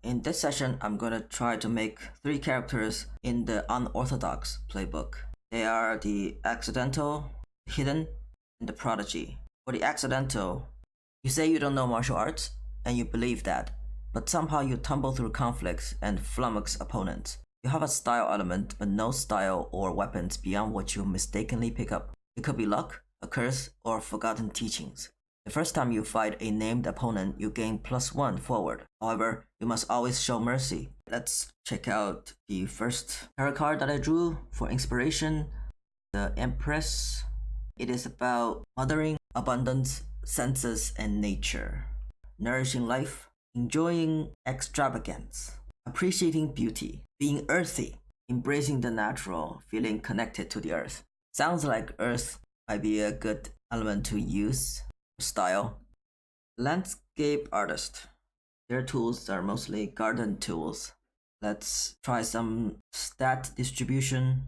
In this session, I'm gonna try to make 3 characters in the Unorthodox playbook. They are the accidental, hidden, and the prodigy. For the accidental, you say you don't know martial arts, and you believe that, but somehow you tumble through conflicts and flummox opponents. You have a style element, but no style or weapons beyond what you mistakenly pick up. It could be luck, a curse, or forgotten teachings. The first time you fight a named opponent, you gain +1 forward. However, you must always show mercy. Let's check out the first tarot card that I drew for inspiration, the Empress. It is about mothering, abundance, senses, and nature. Nourishing life, enjoying extravagance, appreciating beauty, being earthy, embracing the natural, feeling connected to the earth. Sounds like earth might be a good element to use. Style. Landscape artist. Their tools are mostly garden tools. Let's try some stat distribution.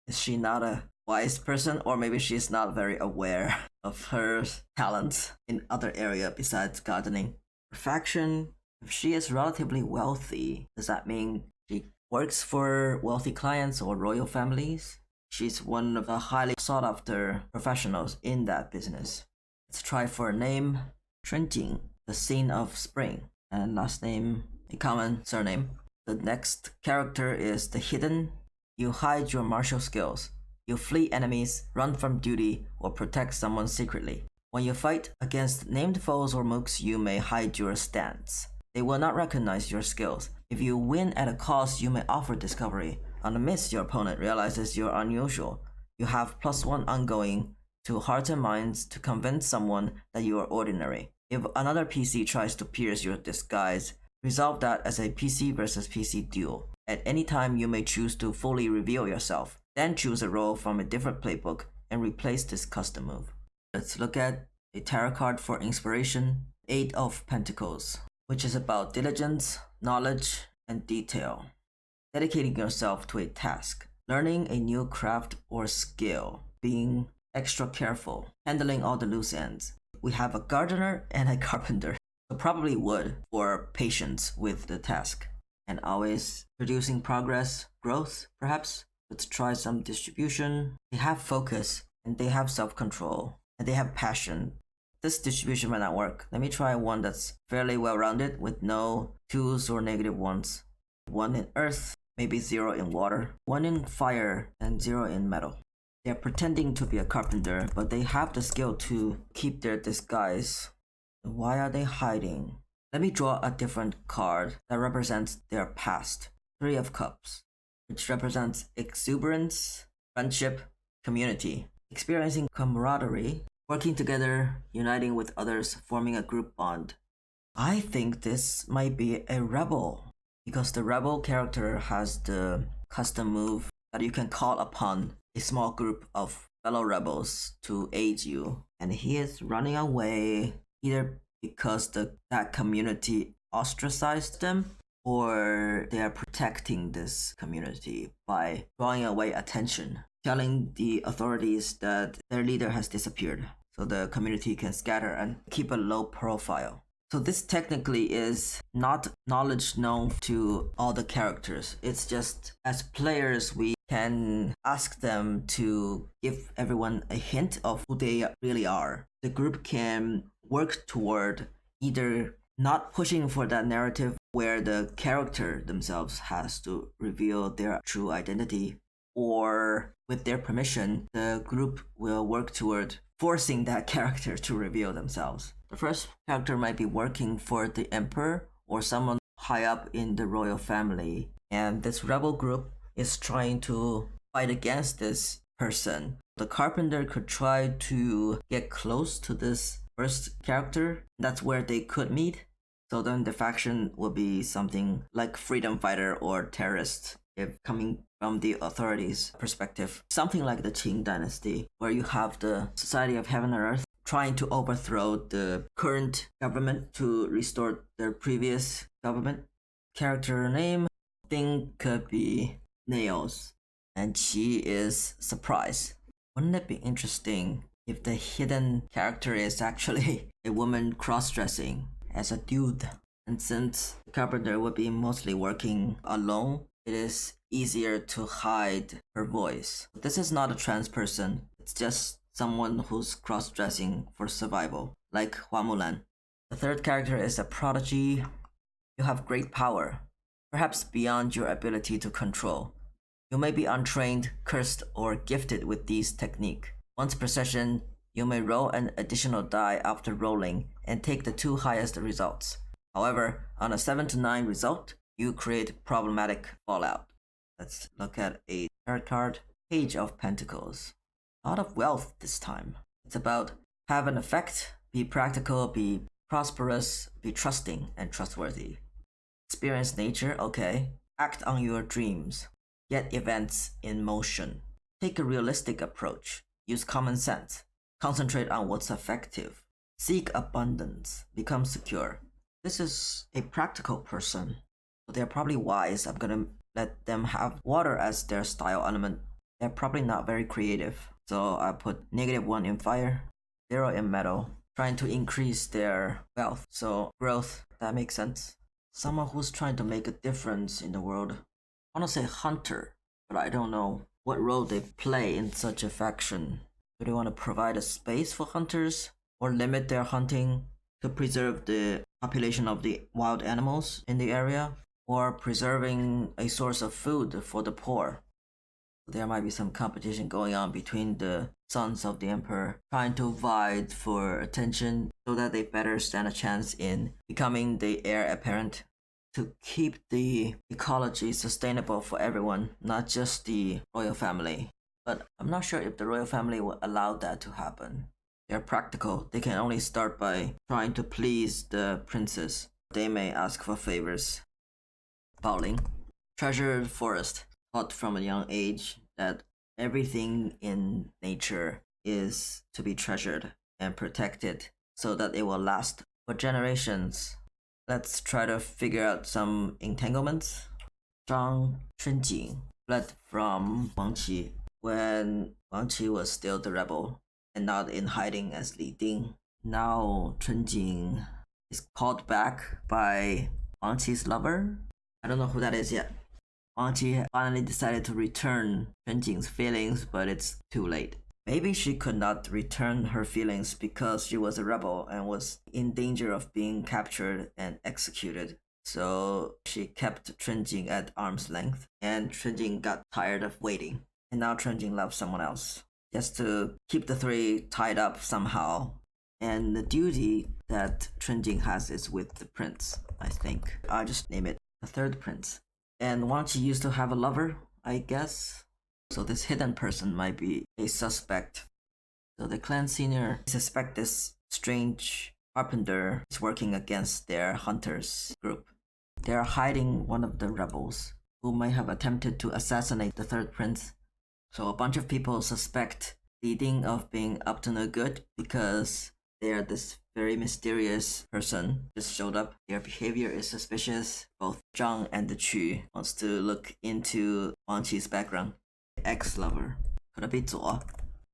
Is she not a wise person, or maybe she's not very aware of her talents in other area besides gardening? Faction. If she is relatively wealthy, does that mean she works for wealthy clients or royal families? She's one of the highly sought after professionals in that business. Let's try for a name. Chunjing, the scene of spring. And last name, a common surname. The next character is the hidden. You hide your martial skills. You flee enemies, run from duty, or protect someone secretly. When you fight against named foes or mooks, you may hide your stance. They will not recognize your skills. If you win at a cost, you may offer discovery. On a miss, your opponent realizes you're unusual. You have +1 ongoing to hearts and minds to convince someone that you are ordinary. If another PC tries to pierce your disguise, resolve that as a PC versus PC duel. At any time, you may choose to fully reveal yourself, then choose a role from a different playbook and replace this custom move. Let's look at a tarot card for inspiration, 8 of Pentacles, which is about diligence, knowledge, and detail. Dedicating yourself to a task, learning a new craft or skill, being extra careful, handling all the loose ends. We have a gardener and a carpenter, so probably wood for patience with the task, and always producing progress, growth perhaps. Let's try some distribution. They have focus, and they have self-control, and they have passion. This distribution might not work. Let me try one that's fairly well-rounded with no 2s or negative 1s. 1 in earth, maybe 0 in water, 1 in fire, and 0 in metal. They're pretending to be a carpenter, but they have the skill to keep their disguise. Why are they hiding? Let me draw a different card that represents their past. 3 of Cups, which represents exuberance, friendship, community, experiencing camaraderie, working together, uniting with others, forming a group bond. I think this might be a rebel, because the rebel character has the custom move that you can call upon a small group of fellow rebels to aid you, and he is running away either because that community ostracized them, or they are protecting this community by drawing away attention, telling the authorities that their leader has disappeared, so the community can scatter and keep a low profile. So this technically is not knowledge known to all the characters. It's just as players we can ask them to give everyone a hint of who they really are. The group can work toward either not pushing for that narrative where the character themselves has to reveal their true identity, or with their permission, the group will work toward forcing that character to reveal themselves. The first character might be working for the emperor or someone high up in the royal family, and this rebel group is trying to fight against this person. The carpenter could try to get close to this first character. That's where they could meet. So then the faction will be something like freedom fighter or terrorist, if coming from the authorities' perspective. Something like the Qing dynasty, where you have the Society of Heaven and Earth trying to overthrow the current government to restore their previous government. Character name, thing could be nails, and she is surprise. Wouldn't it be interesting if the hidden character is actually a woman cross-dressing as a dude? And since the carpenter would be mostly working alone, it is easier to hide her voice. This is not a trans person, it's just someone who's cross-dressing for survival, like Mulan. The third character is a prodigy. You have great power, perhaps beyond your ability to control. You may be untrained, cursed, or gifted with these techniques. Once per session, you may roll an additional die after rolling and take the two highest results. However, on a 7 to 9 result, you create problematic fallout. Let's look at a third card, Page of Pentacles. A lot of wealth this time. It's about have an effect, be practical, be prosperous, be trusting and trustworthy. Experience nature, okay. Act on your dreams. Get events in motion. Take a realistic approach. Use common sense. Concentrate on what's effective. Seek abundance. Become secure. This is a practical person. They're probably wise. I'm gonna let them have water as their style element. They're probably not very creative. So I put -1 in fire, 0 in metal, trying to increase their wealth. So growth, that makes sense. Someone who's trying to make a difference in the world. I want to say hunter, but I don't know what role they play in such a faction. Do they want to provide a space for hunters or limit their hunting to preserve the population of the wild animals in the area, or preserving a source of food for the poor? There might be some competition going on between the sons of the emperor, trying to vie for attention so that they better stand a chance in becoming the heir apparent, to keep the ecology sustainable for everyone, not just the royal family. But I'm not sure if the royal family will allow that to happen. They're practical. They can only start by trying to please the princess. They may ask for favors. Baoling. Treasured forest. Taught from a young age that everything in nature is to be treasured and protected so that it will last for generations. Let's try to figure out some entanglements. Zhang Chunjing fled from Wang Qi when Wang Qi was still the rebel and not in hiding as Li Ding. Now Chunjing is called back by Wang Qi's lover. I don't know who that is yet. Wang Qi finally decided to return Chunjing's feelings, but it's too late. Maybe she could not return her feelings because she was a rebel and was in danger of being captured and executed. So she kept Chunjing at arm's length, and Chunjing got tired of waiting. And now Chunjing loves someone else, just to keep the three tied up somehow. And the duty that Chunjing has is with the prince, I think. I'll just name it the third prince. And Wang Qi used to have a lover, I guess. So this hidden person might be a suspect. So the clan senior suspect this strange carpenter is working against their hunters group. They are hiding one of the rebels who may have attempted to assassinate the third prince. So a bunch of people suspect Li Ding of being up to no good because they are this very mysterious person just showed up. Their behavior is suspicious. Both Zhang and the Qu wants to look into Wang Qi's background. Ex-lover. Could it be Zuo?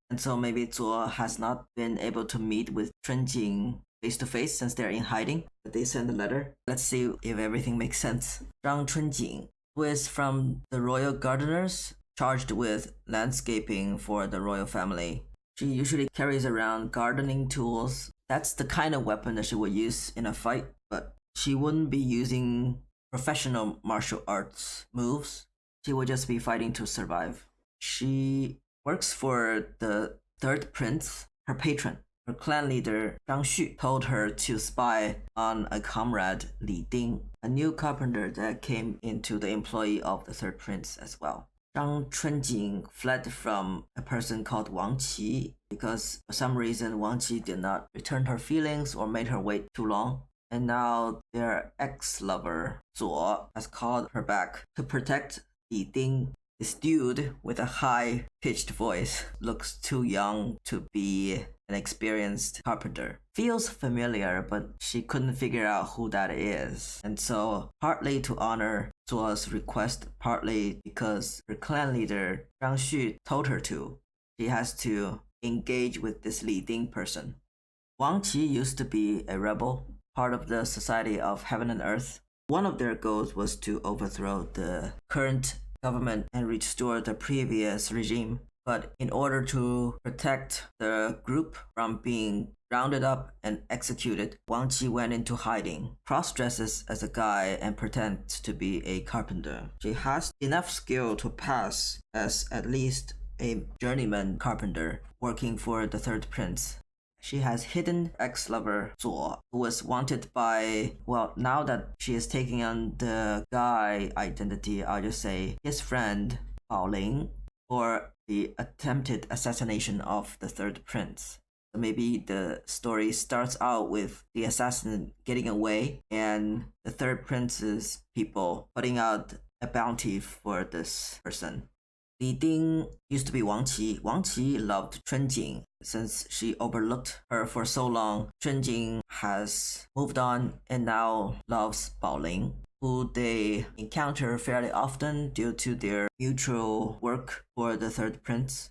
And so maybe Zuo has not been able to meet with Chunjing face to face since they're in hiding, but they send a letter. Let's see if everything makes sense. Zhang Chunjing, who is from the royal gardeners, charged with landscaping for the royal family. She usually carries around gardening tools. That's the kind of weapon that she would use in a fight, but she wouldn't be using professional martial arts moves. She would just be fighting to survive. She works for the third prince, her patron. Her clan leader, Zhang Xu, told her to spy on a comrade, Li Ding, a new carpenter that came into the employ of the third prince as well. Zhang Chunjing fled from a person called Wang Qi because for some reason Wang Qi did not return her feelings or made her wait too long. And now their ex-lover, Zuo, has called her back to protect Li Ding. This dude with a high-pitched voice looks too young to be an experienced carpenter. Feels familiar, but she couldn't figure out who that is. And so, partly to honor Zuo's request, partly because her clan leader, Zhang Xu, told her to, she has to engage with this Li Ding person. Wang Qi used to be a rebel, part of the Society of Heaven and Earth. One of their goals was to overthrow the current government and restore the previous regime. But in order to protect the group from being rounded up and executed, Wang Qi went into hiding, cross-dresses as a guy and pretends to be a carpenter. She has enough skill to pass as at least a journeyman carpenter working for the third prince. She has hidden ex-lover Zuo, who was wanted by, well, now that she is taking on the guy identity, I'll just say his friend Bao Ling, for the attempted assassination of the third prince. So maybe the story starts out with the assassin getting away and the third prince's people putting out a bounty for this person. Li Ding used to be Wang Qi. Wang Qi loved Chunjing. Since she overlooked her for so long, Chunjing has moved on and now loves Bao Ling, who they encounter fairly often due to their mutual work for the third prince.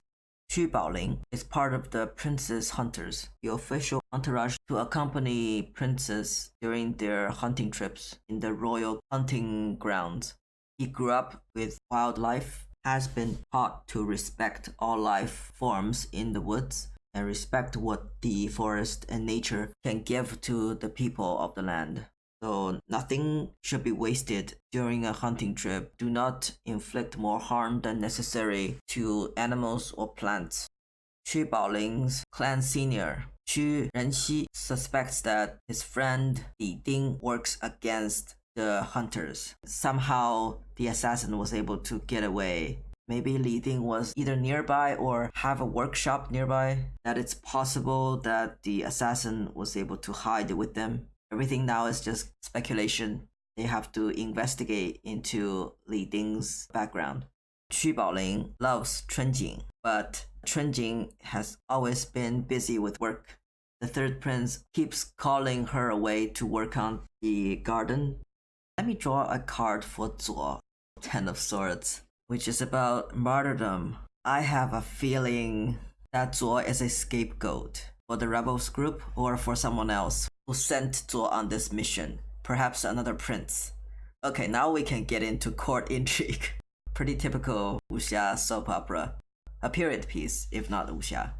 Xu Baoling is part of the prince's hunters, the official entourage to accompany princes during their hunting trips in the royal hunting grounds. He grew up with wildlife, has been taught to respect all life forms in the woods, and respect what the forest and nature can give to the people of the land. So nothing should be wasted during a hunting trip. Do not inflict more harm than necessary to animals or plants. Xu Baoling's clan senior,屈仁溪, suspects that his friend Li Ding works against the hunters. Somehow the assassin was able to get away. Maybe Li Ding was either nearby or have a workshop nearby, that it's possible that the assassin was able to hide with them. Everything now is just speculation. They have to investigate into Li Ding's background. Xu Baoling loves Chunjing, but Chunjing has always been busy with work. The third prince keeps calling her away to work on the garden. Let me draw a card for Zuo, Ten of Swords, which is about martyrdom. I have a feeling that Zuo is a scapegoat for the rebels group or for someone else who sent Zuo on this mission, perhaps another prince. Okay, now we can get into court intrigue. Pretty typical wuxia soap opera. A period piece, if not wuxia.